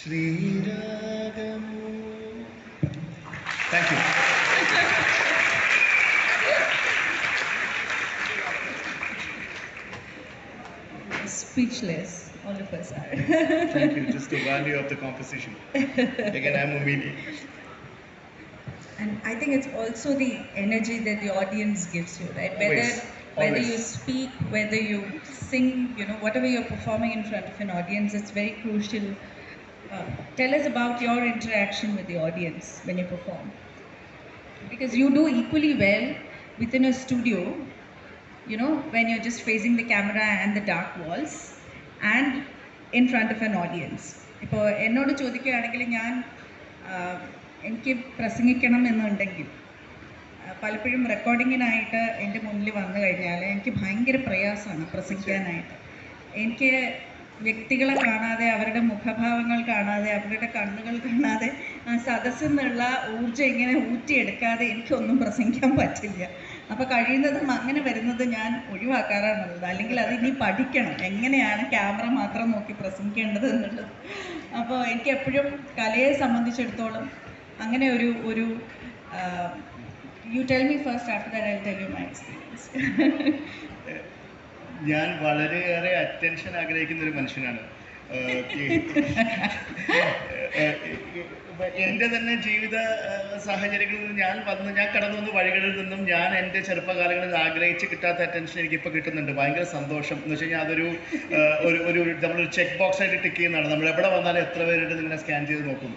ശ്രീരാഗമോ. Thank you. Speechless, all of us are. Thank you. Just the value of the composition. Again, I'm Umidi. And I think it's also the energy that the audience gives you, right? Always, Whether always. you speak, whether you sing, whatever you're performing in front of an audience, it's very crucial. Tell us about your interaction with the audience when you perform, because you do equally well within a studio, when you're just facing the camera and the dark walls, and in front of an audience. ഇപ്പോൾ എന്നോട് ചോദിക്കുകയാണെങ്കിൽ എനിക്ക് പ്രസംഗിക്കണം എന്നുണ്ടെങ്കിൽ പലപ്പോഴും റെക്കോർഡിങ്ങിനായിട്ട് എൻ്റെ മുന്നിൽ വന്നു കഴിഞ്ഞാൽ എനിക്ക് ഭയങ്കര പ്രയാസമാണ് പ്രസംഗിക്കാനായിട്ട്. എനിക്ക് വ്യക്തികളെ കാണാതെ, അവരുടെ മുഖഭാവങ്ങൾ കാണാതെ, അവരുടെ കണ്ണുകൾ കാണാതെ, ആ സദസ്സിൽ നിന്നുള്ള ഊർജ്ജം ഇങ്ങനെ ഊറ്റിയെടുക്കാതെ എനിക്കൊന്നും പ്രസംഗിക്കാൻ പറ്റില്ല. അപ്പോൾ കഴിയുന്നതും അങ്ങനെ വരുന്നത് ഞാൻ ഒഴിവാക്കാറാണുള്ളത്. അല്ലെങ്കിൽ അത് ഇനി പഠിക്കണം, എങ്ങനെയാണ് ക്യാമറ മാത്രം നോക്കി പ്രസംഗിക്കേണ്ടത് എന്നുള്ളത്. അപ്പോൾ എനിക്ക് എപ്പോഴും കലയെ സംബന്ധിച്ചിടത്തോളം അങ്ങനെ ഒരു you tell me first, after that I will tell you my experience. ഞാൻ വളരെയേറെ അറ്റൻഷൻ ആഗ്രഹിക്കുന്ന ഒരു മനുഷ്യനാണ്. എൻ്റെ തന്നെ ജീവിത സാഹചര്യങ്ങളിൽ ഞാൻ കടന്നു വന്ന വഴികളിൽ നിന്നും ഞാൻ എൻ്റെ ചെറുപ്പകാലങ്ങളിൽ ആഗ്രഹിച്ച് കിട്ടാത്ത അറ്റൻഷൻ എനിക്കിപ്പോൾ കിട്ടുന്നുണ്ട്. ഭയങ്കര സന്തോഷം എന്ന് വെച്ച് കഴിഞ്ഞാൽ അതൊരു നമ്മളൊരു ചെക്ക് ബോക്സ് ആയിട്ട് ടിക്ക് ചെയ്യുന്നതാണ്. നമ്മൾ എവിടെ വന്നാലും എത്ര പേരുണ്ട് നിങ്ങളെ സ്കാൻ ചെയ്ത് നോക്കും.